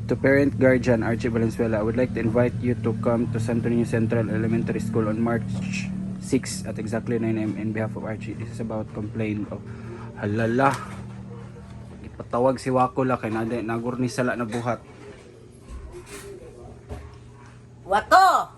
To parent guardian Archie Valenzuela, I would like to invite you to come to Santo Niño Central Elementary School on March 6 at exactly 9 a.m. in behalf of Archie. This is about complaint of halala. Ipatawag si Wako la kay nagurni sala na buhat. Wako!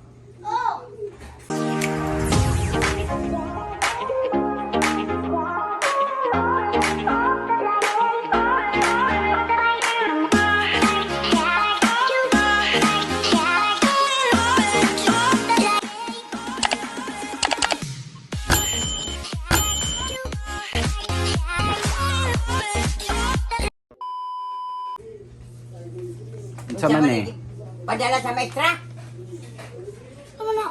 Sa man eh. Padala sa maestra? Ano na?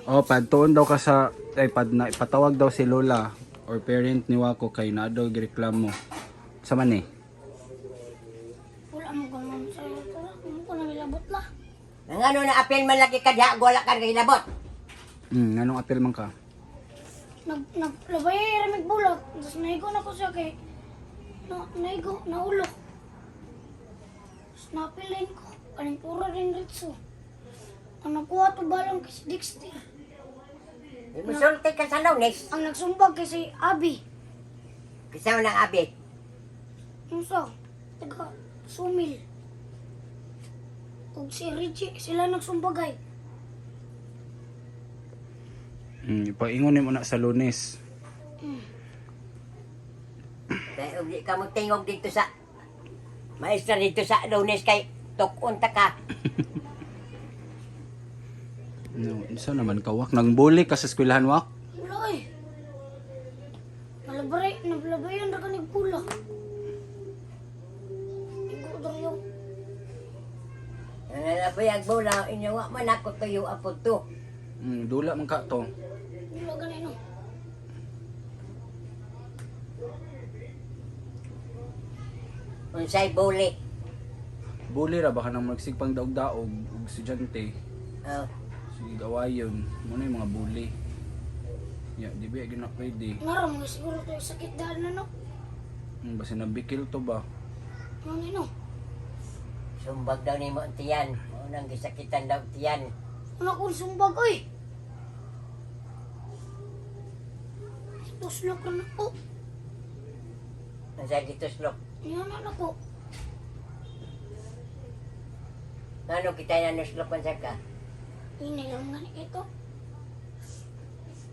Oh, padtuon daw ka sa ipatawag daw si Lola or parent ni Wako kay na daw gireklamo. Sa man eh. Wala mo ganun sa iyo. Ano ko nangilabot la? Nang ano na apel man lagi ka diha, wala ka nilabot. Anong apel man ka? Naglabay ramig bulak. Tapos naigo na ko siya kay naigo, naulok. Tapos napilin ko. Kaning puro rin ritso. Ang nakuha to balang kasi Dexter. Musulti ka sa Lunes. Ang nagsumbag kasi Abi. Kasama ng abi. Yung sa taga Sumil. Ug si Richie, sila nagsumbagay. Ipaingon mo na sa Lunes. Kaya ug di ka mo tingog dito sa maestra dito sa Lunes kay tukon ta ka. No, isa naman ka Wak. Nang bully ka sa eskwelahan Wak? Wala eh. Nablabayan na ka nagpulak. Igo daw yung Nalabayag mo lang, inyawa man ako tuyo apod to. Dula man ka to. wala ganito. Unsay buli. Bully ra baka nang magsigpang daog-daog ug estudyante. Oh. Sige gawayon. Muna yung mga bully. Ya, di ba gina pwede. Naram nga siguro ito yung sakit dahil na no. Basta nabikil to ba? Ano nino? Sumbag daw ni mo ang tiyan. Unang gisakitan daw tiyan. Ano kung sumbag oy? Tuslok na ako. Unsay gituslok. Yan na ako. Ano kita na nuslok man sa ka? Inilang nga ito.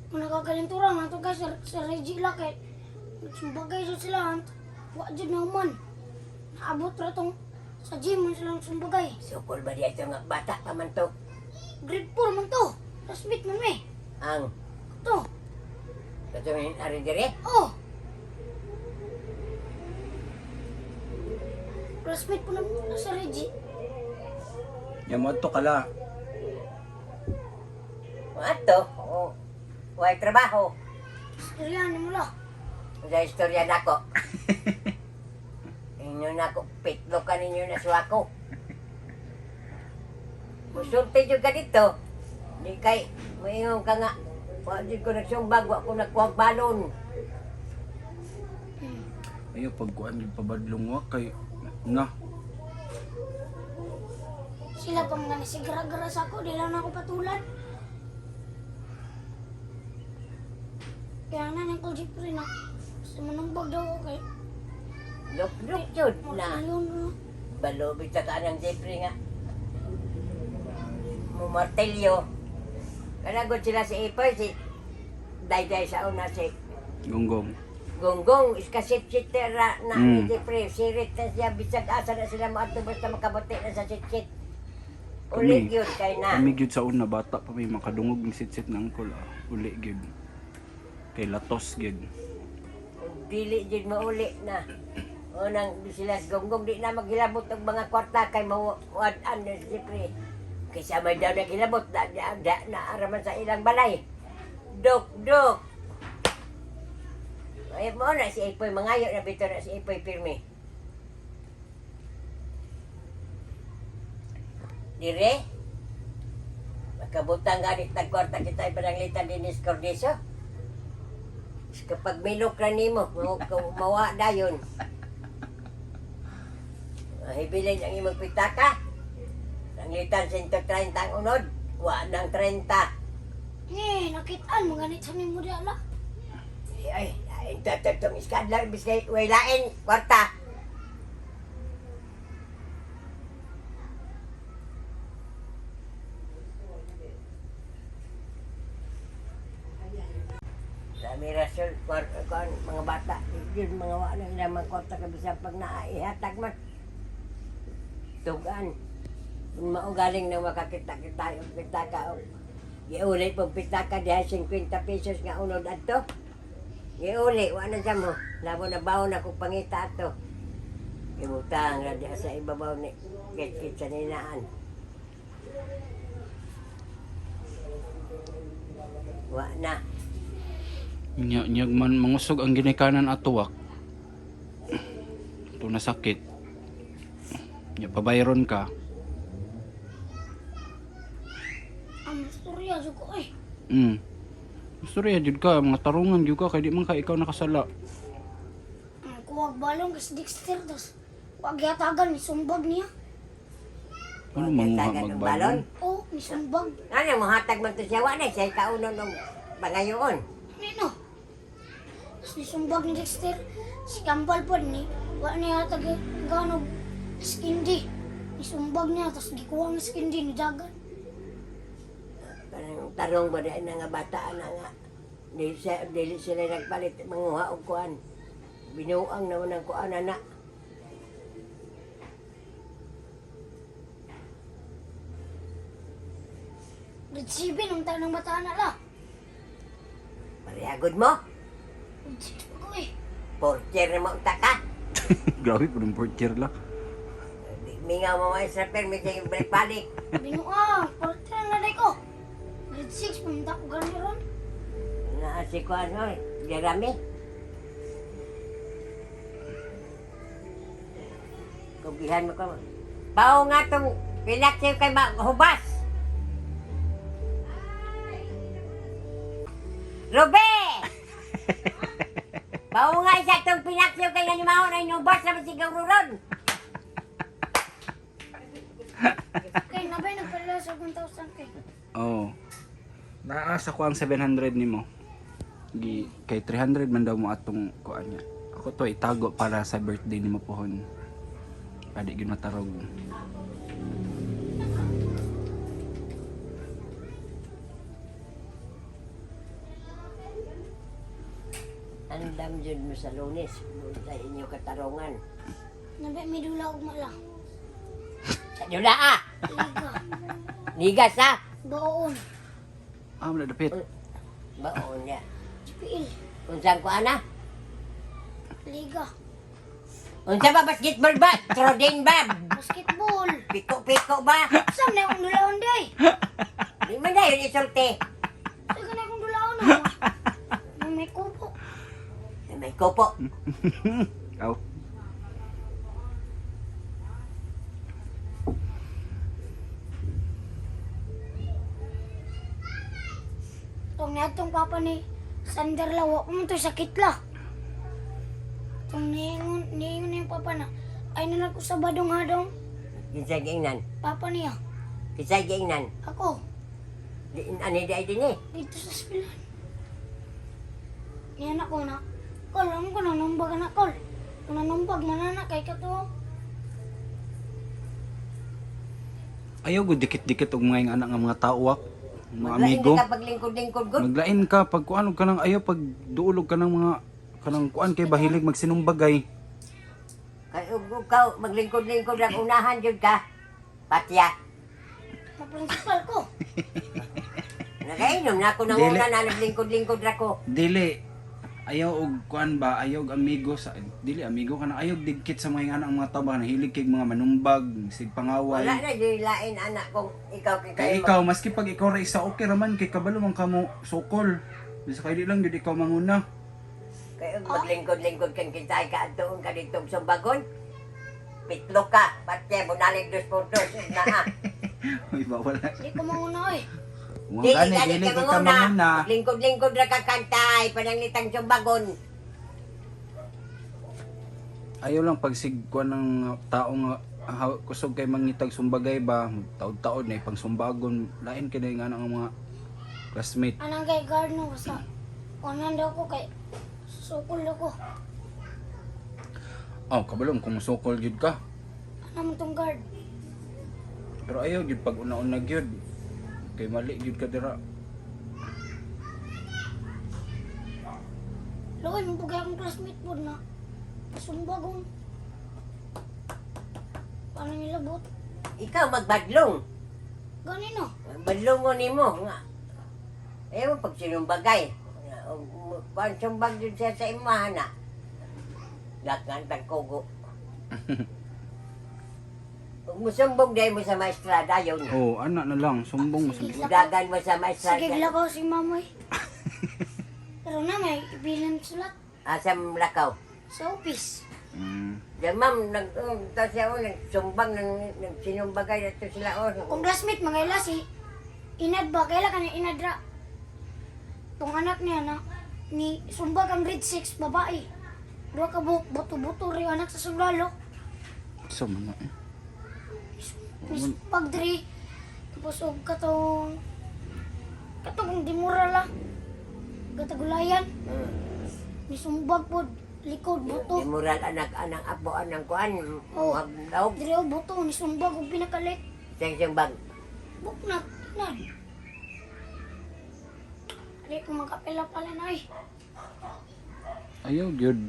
Kung nakakalintura nga ito guys, sa Reggie Lakit. Sumbagay sa sila. Wajud na man. Naabot ra tong sa gym man silang sumbagay. Sukol ba diya ito nga bata pa man to? Grade 4 man to. Classmate man eh. Ang To. katumin ari dire? Oh. Classmate po na sa Reggie. Ya mo to kala. Ato, o way trabaho. Istoryahan mo la. Sa istorya nako. Inyo nako pitlo ka ninyo na suwako. Musulti jud ka dito. Di kay moingon ka nga. Wa jud ko nagsumbag, wa ko nagkuhag balon. Ayo pagkuan yung pabadlong Wak kay na. Sila pang nanisigra-gra sa ako, di lang ako patulan. Kaya na nang kuljip rin ako. Gusto mo nang bag daw ako kay... Luk-luk jud na. Ayun na. Balobit sa kanang Jeffrey nga. Mumartelyo. Kanagod sila si Ipoy, si Dayday sa una, si Gonggong. Gonggong, iskasip-sitera na ni Mm. Jeffrey. Sirit na siya, bisag asa na sila mo ato basta makabuti na sa sit-sit. Kami- Ulit yun kay na. Kami gyud sa una bata pa may makadungog ng sitsit na angkol uli gyud. Kay latos gyud. Dili jud mo uli na. Unang sila si Gonggong di na maghilabot og mga kwarta kay mawad-an ni Jeffrey. Kaysa may daw naghilabot na araman sa ilang balay. Dok. Ay mo na si Ipoy mangayo na bito na si Ipoy pirmi. Dire? Makabutang ganit nagkwarta kita ipananglitan din ni Scordiso. Kapag milok na nimo, mawa dayon. Mahibilin ang imong pitaka. Nanglitan 130 ang unod. Wa ng 30. Nakitaan mo ganit sa nimo dala. Ay, tatong iskadlaw biskay way lain kwarta. Dami rasol kon mga bata, yun mga wala nila mga kwarta kabisa pag naihatag man. Tugan. Kung maugaling na makakita-kita yung pitaka o iuli pong pitaka diha 50 pesos nga unod adto. Iuli, wala siya mo. Labo na baon ako pangita ato. Ibutang na diha sa ibabaw ni kit-kit sa ninaan. Wa na. Nyag man mangusog ang ginikanan atuwak. Ito na sakit. Nya pabayron ka. Ang istorya jud ko eh. Storya jud ka, mga tarungan jud ka kay di man ka ikaw nakasala. Ang kuwag balong kasi Dexter tas wag yatagan ni sumbag niya. Ano manguha Tagan ng balon. magbalon? Oh, ni sumbag. Ano mo hatag man to siya wa na siya kaunon ng bangayon. Nino. Tas ni sumbag ni Dexter. Si Kampal po ni wa niya tag ganog skindi. Ni sumbag niya tas gikuha ng skindi ni dagan. Kanang tarong ba dahil na nga bata na nga. Dili sila nagpalit manguha og kuan. Binuang naman ang kuan na. Grade 7 ang tanang bata na la. Parehagod mo. Grade 7 ko eh. Porcher na mo unta ka. Grabe po ng portier la. Mingaw mo mga sa permit yung balik-balik. Binuang, portrait na day ko. Grade 6 pumunta ko gano'n ron. Si kuan oy, Jeremy. Kubihan mo ko. Bao nga tong pinaksiw kay hubas. Robe! Bao nga isa tong pinaksiw kay nanimaho na inubas na masigaw ron. Kay nabay nagpala sa 1,000 kay. Oh. Naasa ko ang 700 nimo. Kay 300 man daw mo atong kuan niya. Ako to itago para sa birthday nimo pohon. Pwede gyud matarog. Andam jud mo sa Lunes sa inyo katarungan. Nabay may dula og mala. Sa dula ah! Liga. Ligas ah! Baon. Wala dapit. Baon niya. GPL. Unsang ko ana? Liga. Unsa ba basketball ba? Trodin ba? Basketball. Piko-piko ba? Saan na akong dulaon day? Di man na yun isulti. Saan ka na akong dulaon na? May kupo. May kopo. Aw. Itong natong papa ni Sander Lawa, pumunto sakit la. Itong niingon na yung papa na, ay nanak ko sa badong-hadong. Kinsay giingnan. Papa niya, Kinsay giingnan. ako, Ani di ay din eh. dito sa espilan. Yan ako na, Kol, alam ko nanumbag na Kol. Kung nanumbag, manana kay kato. Ayaw gud dikit-dikit og mga anak nga mga tawak, mga Maglain amigo. ka paglingkod-lingkod gud. Maglain ka pag kuan ka nang ayaw pag duulog ka ng mga kanang kuan kay bahilig magsinumbagay. Kay ug ka maglingkod-lingkod lang unahan jud ka. Patya. Maprinsipal ko. Nagainom na ako nang Dili. una na naglingkod-lingkod ra ko. Dili ayaw og kuan ba ayaw og amigo sa dili amigo ka na ayaw digkit sa mga anak mga tao ba nahilig kay mga manumbag sig pangaway. Wala na di lain anak kong ikaw Kay ikaw maski pag ikaw ra isa okay raman kay kabalo man kamo sokol. Bisa kay di lang jud ikaw manguna. Kay ug maglingkod-lingkod kang kinsay ka adtuon ka dito sa bagon. Pitlo ka, patya mo nalig 2 puntos na ah. Uy bawal na. Di ko mauna eh. Mo gani dili kay ka manguna. Lingkod-lingkod ra ka kantay pananglitang sa bagon. Ayaw lang pag sig kuan ng tao nga kusog kay mangitag sumbagay ba, taod-taod na ipang sumbagon, lain kini nga ang mga classmate. Anang kay guard no sa unan daw ko kay sukol ako. Oh, kabalom kung musukol gyud ka. Ano man tong guard? Pero ayaw gyud pag una-una gyud. Kay mali gyud ka dira. Loy mo pugay akong classmate po na sumbagon. Paano nilabot? Ikaw magbadlong. Ganino. Badlongon nimo nga. Ayaw mo pag sinumbagay. Kung sumbag yun siya sa imahan na. Dakan tagkugo. Kung musumbog dahil mo sa maestra, dayon. Oh, anak na lang, sumbong mo sa Sige. Dagan mo sa maestra. Sige lakaw si mamoy. Pero na may ibilan sulat Asam lakaw. sa office. Diyan ma'am, tapos siya nagsumbang, sinumbagay na ito sila. Kung classmate mga ila si Inad ba? Kailan ka na Inadra? Itong anak niya na ni sumbag ang grade 6 babae. Dua ka buto-buto rin anak sa suglalo. So man eh. Ni pagdri. Tapos og katong di mura la. Katagulayan. Ni sumbag po likod buto. Imural anak apo anang kuan. Oh. Daog. Diri og buto ni sumbag og pinakalit. Siyang sumbag. Buknat. Nan. Ari ko magkapela pala na eh. Ayaw gyud.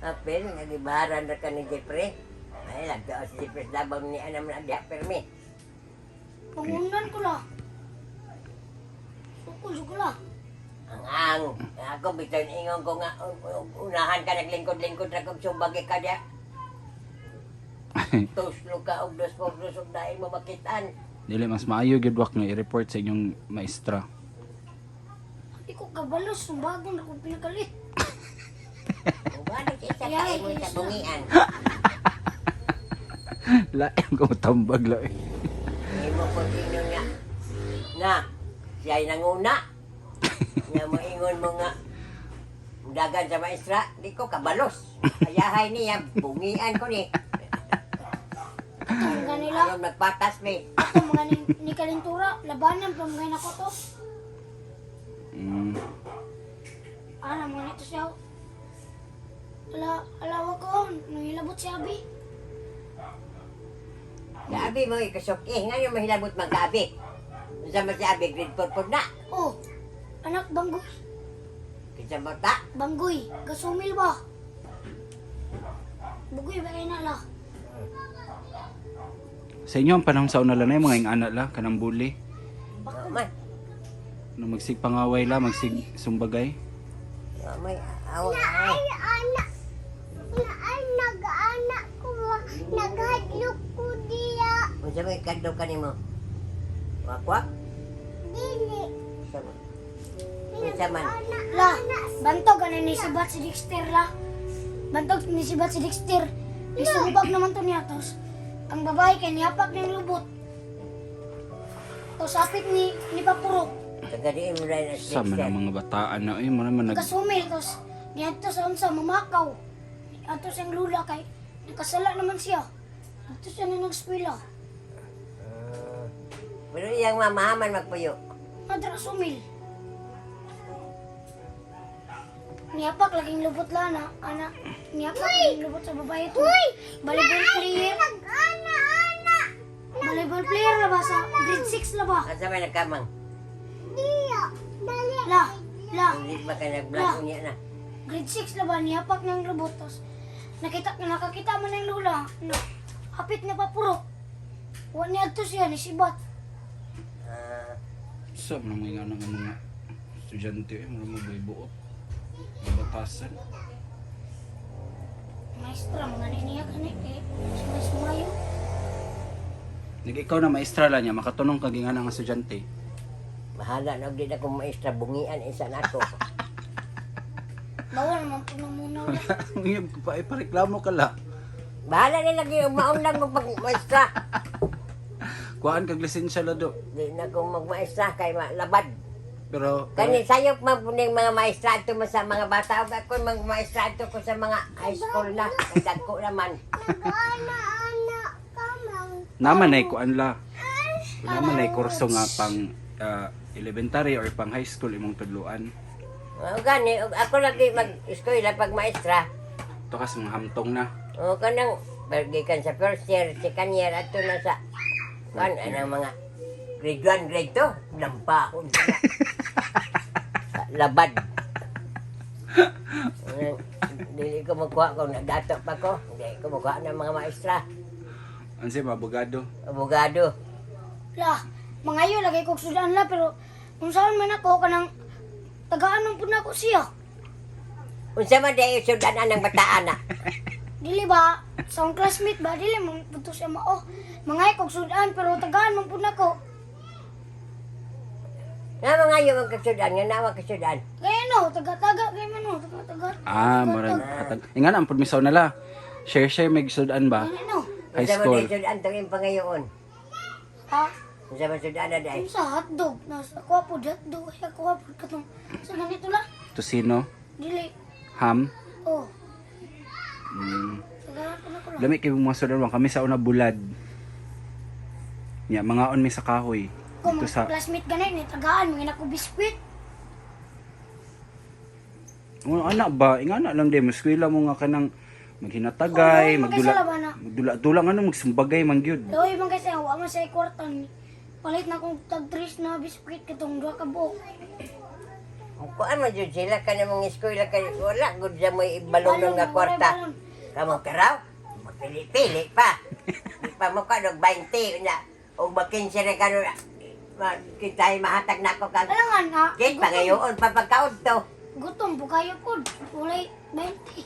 Apel, nagibaharan na ka ni Jeffrey. Ay, lagto si Jeffrey labang ni anam na diha permi. Pangunan ko la. Sukul ko la. Ang ako bitan ingon ko nga unahan ka naglingkod-lingkod ra kog sumbag ka diha. Tuslo ka og dos por dos og dai mo makitaan. Dili mas maayo gyud wak nga i-report sa inyong maestra. Di ko kabalos, sumbagon ako pinakalit. Ubani siya sa kay mo sa bungian. Lain ko tambag la. Imo ko ingon nga. Na, siya'y nanguna. Nga mo ingon mo nga dagan sa maestra, di ko kabalos. Ayahay niya, bungian ko ni. Ang ganila. Ayaw nagpatas mi. Ako mga ni Kalintura, labanan pa mga nako to. Ano mga nito siya. Alawa ko, nangilabot si Abi. Gabi mo ikasok ngayon mahilabot magkabi. Sama si Abi, grade 4 po na. Oh, anak Banggoy. Kinsa mo ta? Banggoy, gasumil ba? Bugoy ba kayo nala? Sa inyo ang panahon sa una lang mga ing anak la kanang bully. Man, No magsig pangaway la, magsig sumbagay. may awa ay. Anak. Ay, nag-anak ko. Naghadlok ko diya. Unsa may kadto kanimo? Wakwak? Dili. Sama. Unsa man? La, bantog ano ni sibat si Dexter la. Bantog ni sibat si Dexter. Isumbag naman to niya tos. Ang babae kay niyapak ng lubot. Tos apit ni Papurok. Tagadiin mo rin Sa man Dexter. ang mga bataan na mo naman nag Kasumil tos. Niadto sa unsa mamakaw. Ato siyang lula kay nakasala naman siya. Ato siya na nag-eskwela. Pero iyang mamahaman magpuyo. Madra sumil. Niyapak laging lubot lana, ana. Niyapak laging lubot sa babae to. Volleyball player. Volleyball player na ba sa grade 6 na ba? Asa may nagkamang? La, Hindi ba ka nag-vlog niya na? grade 6 na ba niyapak ng lubot tos. Nakakita mo ng lula na hapit na Papurok. Wa niya to siya ni sibat. sa man mga nga mga estudyante mo mo buot. Batasan. Maestra mga niya kani eh. Sumayo. Nig ikaw na maestra la niya makatunong kag nga nga estudyante. Bahala na di na kong maestra bungian isa nato. Bawal naman po na muna. Ngiyab ko pa ipareklamo ka la. Bahala na lagi umaon lang mo pag maestra. Kuhaan kag lisensya la do. Di na kong magmaestra kay labad. Pero Kani sayop man po ning mga maestra ito mo sa mga bata o ako magmaestra ito ko sa mga high school na. Ang dagko naman. Nag-ana-ana ka Naman ay kuan la. Naman ay kurso nga pang elementary or pang high school imong tudluan. O gani, ako lagi mag-eskwela pag maestra. To kas mga hamtong na. O kanang gikan sa first year, second year ato na sa anang mga grade 1, grade 2, lampahon ka na. Sa labad. Dili ko magkuha kung nagdato pa ko. Hindi ko magkuha ng mga maestra. Ansi abogado. Abogado. La, mangayo lagi kog sudan la pero kung saan man ako kanang tagaan man pud nako siya. Unsa man dayo sudanan ng bataan na. Dili ba sa akong classmate ba dili man pud to siya mao. Mangayo kog sudan pero tagaan man pud nako. Nga mga yung magkasudan, nga nawa kasudan. Kaya no, taga-taga kay man no, taga-taga. Murag hatag. Ingan ang permisaw nala. Share mig sudan ba? Kaya no. High Unsa man school. dayo sudan tong pangayoon. Ha? Unsa man sudan na dayo. Sa hotdog, nasa kuha po hotdog, ay kuha po katong sa ganito lang. Tosino, Dili. ham. Oh, Mm. tagaan po nako lang. Lami kay mga sudan kami sa una bulad. Nya mga on mi sa kahoy. Kung Dito sa classmate ganay ni tagaan mga nako biskwit. anak ba? Ingana lang din mo eskwela mo nga kanang maghinatagay, Oh, magdula. magkasala ba na? Magdula ano magsumbagay man gyud. Loy man kasi wa man sa kwarta ni. Palit na kong tag 3 na biskwit katong duha ka buok. Kuan man jud sila kana mga eskwela kay wala gud sa mo ibalon nga kwarta. Kamong karaw, magpili-pili pa. Di pa mo ka og 20 nya. Og bakin sira ka kita mahatag na ako kag Alangan ha. kit pangayoon pa pagkaod to. Gutom po kayo po. Walay 20.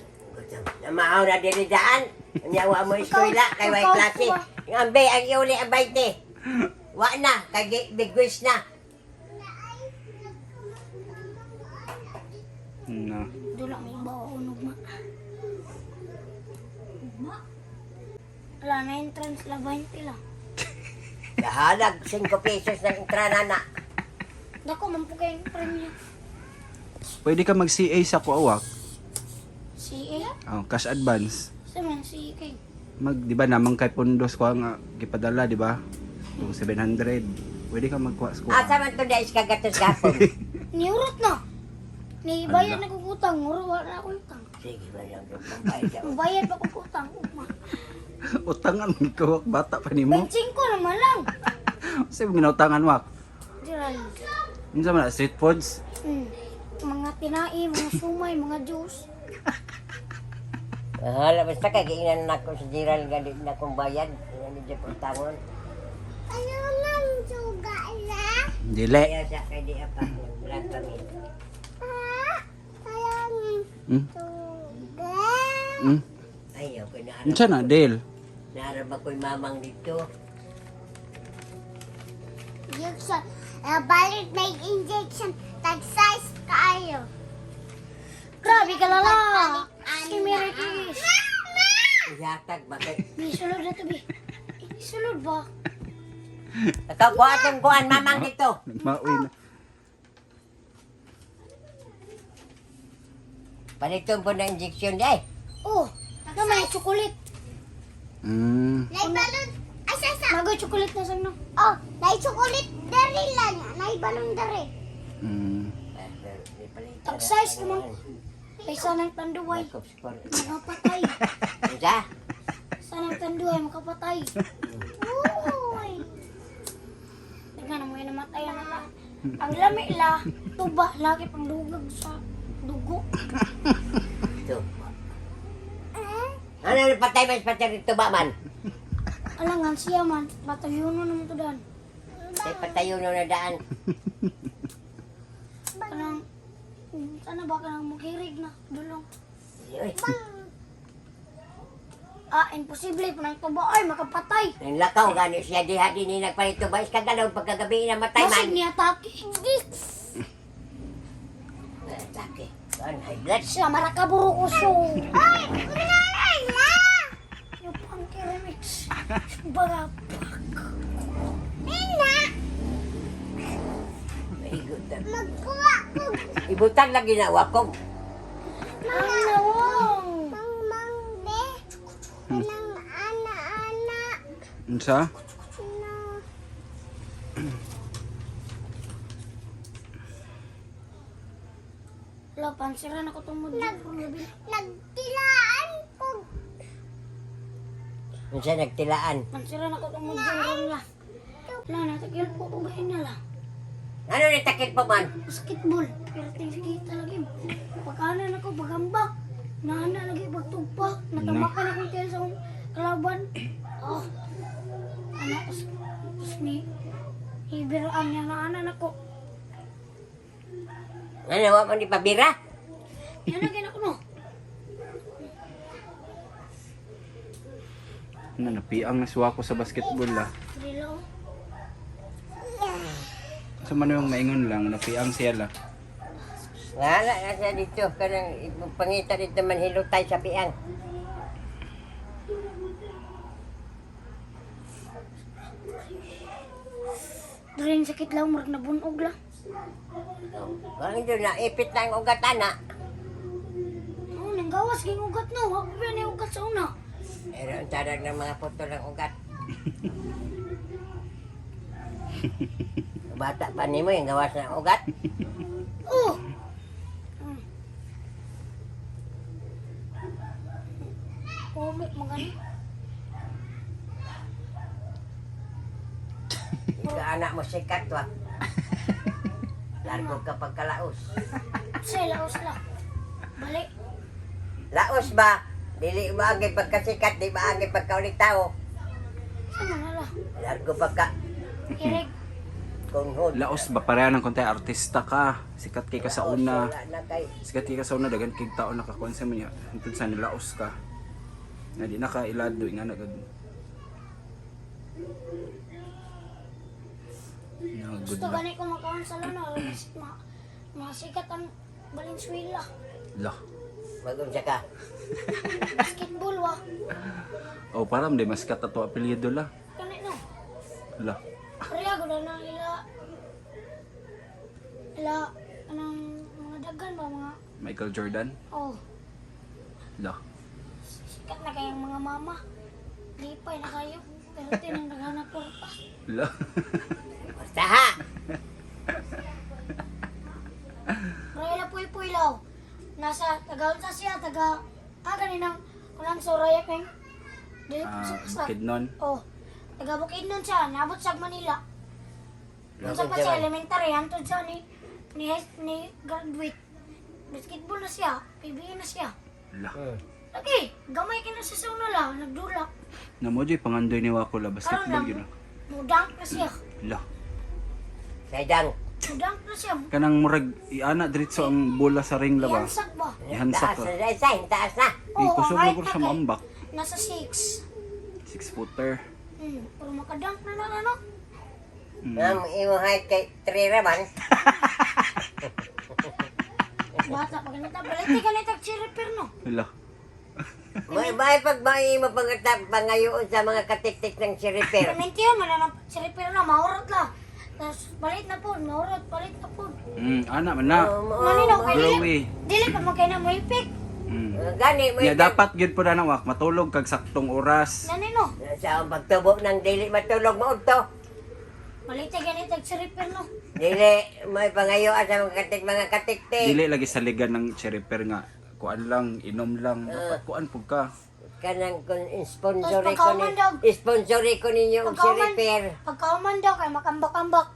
Namahaw na diri daan. Nyawa mo eskwela kay way klase. Ang bay ang iuli ang 20. Wa na kay bigwis na. Na. Dula may bawa unog ma. Wala na entrance la 20 lang. Dahalag 5 pesos ng entrada na. Dako man po kayong premium. Pwede ka mag-CA sa kuawak. Si A? Oh, cash advance. Sa man si Kay. Di ba namang kay pundos ko nga gipadala, di ba? 700. Pwede ka magkuha sa kuha. Asa man to dais kagatos gapon. Niurot na. Ni bayad na kong utang. Muro wala na akong utang. Sige ba lang yung pambayad ako. Bayad pa kong utang. Uma. Utangan mo ikaw, bata pa nimo. 25 naman lang. Kasi mo ginautangan wak. Diral. Unsa man street foods? Mga tinai, mga sumay, mga juice. Hala basta kay giingnan na ko sa jiral nga di na kong bayad. Nga ni Jeff Tangon. Ano lang suga na? Dili. Kaya siya kay di apa nagbulan kami. Hmm? Suga. Hmm? Ayaw ko na Unsa na, Dale? naarap ako'y mamang dito. Injection. Balik may injection. Tag-size kayo. Grabe ka lala. Si Mary Chris. Yatag ba kay May sulod na to, Bi. Sulod ba? ikaw ko atong kuan mamang dito. Nagmaoy na. Paliton po na injection di. Oh, naman yung chocolate. Hmm. Magoy chocolate na sang no. Oh, nai chocolate dari lang. Nai balon dari. Hmm. Tag-size ka man. Kaysa ng tanduay. Makapatay. Unsa? Sa ng tanduay, makapatay. Uy. Tingnan mo yung namatay na ta. Ang lami la, tuba, lagi pang dugag sa dugo. Ito. Ano ni patay mas patay dito ba man? Alangan siya man, batayuno naman to dan. Tay patayo na daan. Kanang, sana ba kanang maghirig na, dulong. Uy, Imposible po nang tuba ay makapatay. ang lakaw gani siya diha din nagpalito ba iska galaw pagkagabi na matay Masig man. niya atake. Atake. Kan high blood. Siya marakaburo ko so. Ay, kunalay na! Yung punky remix. Bagapak. Nina! Magkuha ko. Ibutang lagi na wakom. Ang nawong. Unsa? Wala, pansiran ako tungod. Nagtilaan ko. Unsa nagtilaan? Pansiran ako tungod dyan niya. Wala, natagyan po ko gahin na lang. Ano ni takit pa man? Basketball. Pero tingkita lagi. Pagkanan ako, pagambak. Nana lagi pagtugpak. Natamakan ako kaya sa akong kalaban. Oh. Anak, tapos ni ibiraan niya na anan ako. Ano wa man di pabira? Yan lagi na ko no. Na napiang nasuwa ko sa basketball lah. Drilaw. Sa man yung maingon lang, napiang siya lah. Wala na siya dito. Kanang pangita dito man hilutay sa piang. Drin sakit lang, marag nabunog lang. Ang doon na ipit na ang ugat ana. Oh, nang gawas ging ugat no. Wag pa ni ugat sa una. Pero ang tarag ng mga puto ng ugat. Bata pa nimo yung gawas ng ugat. Oh. Komik magani. Ika anak mo sikat wa. Largo ka pagkalaos. Say laos lang. Balik. Laos ba? Dili maagi pagkasikat, di maagi pagkaulit tao. Ano na lang. Largo pagka Irig. kunhod. Laos ba pareha ng konti artista ka. Sikat kay ka sa una. Wala na kay Sikat kay ka sa una dagan kay tao nakakuan sa niya. Hantod sa nilaos ka. Na di na ka ilado nga na gud. No, good Gusto luck. gani ko makaon sa lana. Masikat ang Valenzuela. Lah. magunsa ka. Basketball wa. Oh, param di mas katato apelyido la. Kani no. Lah. Kaya ko na ila. Anong mga dagan ba mga. Michael Jordan. Oh. Lah. Sikat na kayang mga mama. Lipay na kayo. Pero tinang naghanap ko pa. Lah. Basta ha. Raya puy-puy law. Nasa taga unsa siya taga ganinang kunan so raya kay. Dili ko sa. Kidnon. Oh. Taga Bukidnon siya, nabot sa Manila. Unsa pa Nabot siya siya. elementary antod siya ni graduate. Basketball na siya, PBA na siya. Lah. Lagi, gamay kina sa sauna lang, nagdulak. Namo jay pangandoy ni Wako la basketball Karon yun. lang, mudang na siya. Lah. Saydang. Mudang na siya. Kanang murag iana diretso ang bola sa ring la ba? Iyansak ba? Ihansak Taas ka. na isa, taas na. Kusog ang na height ko sa kay- mambak. Nasa 6. 6-footer. Pero makadunk na lang ano. Ang imo height kay 3 raman. Bata pa ganito. Baliti ganito chiriper no. Lah. May bay pag may mo pangayoon sa mga katiktik ng siriper. Perminti yun, mananap chiriper na, maurot lang. Tapos balit na po, maurot, balit na po. Ana man na. Maninaw kay Growy. dili pa mo kayo na mo ipik. Gani mo Ya dapat gyud po na Wak matulog kag saktong oras. Nanino, sa pagtubo ng dili matulog mo to. baliti ganito chiriper no. Dili may pangayoon sa mga katiktik. Dili lagi sa ligan ng cheriper nga. Kuan lang, inom lang. Dapat kuan pug ka. Kanang kun sponsori Tapos ko ni pagkauman sponsori ko ninyo og siriper. Pagkauman daw kay makambak-ambak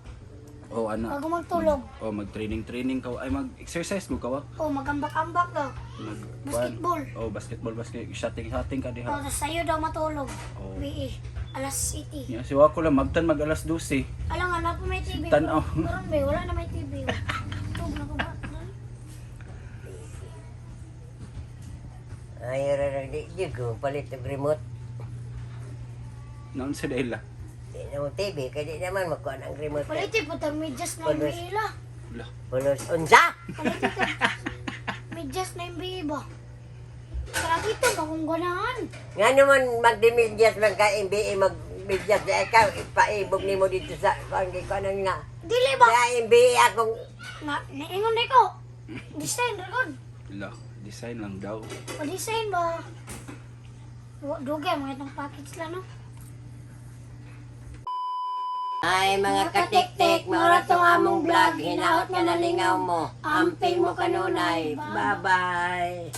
Oh ana. bago magtulog. Oh mag-training ka ay mag-exercise mo ka Wak. O magambak-ambak daw. Mag Basketball. Oh, basketball shooting ka O diha. tapos sayo daw matulog. Oh. BE, alas 7. Ya si Wako lang magtan mag alas 12. Alam nga na po may TV. Tanaw. Karon ba wala na may TV. Tug na ko ba? Ay ra di jugo palit og remote. Naon sa dayla? Di na mo TV kay di naman makuha ang remote. Paliti po tag medyas na Palos. MBA la. Lah. Pulos unsa? Paliti tag medyas na MBA ba? Kaya dito ba kung ganahan? Nga naman magdimidyas man ka MBA magbidyas na ikaw ipaibog nimo dito sa kuan ko nang nga. Dili ba? Sa MBA akong Naingon na ko. Design record. Lah, design lang daw. Pa-design ba? Dugay mga itong package lang no? Ay mga katik-tik, maura tong among vlog, hinaot nga nalingaw mo. Amping mo kanunay. Bye-bye.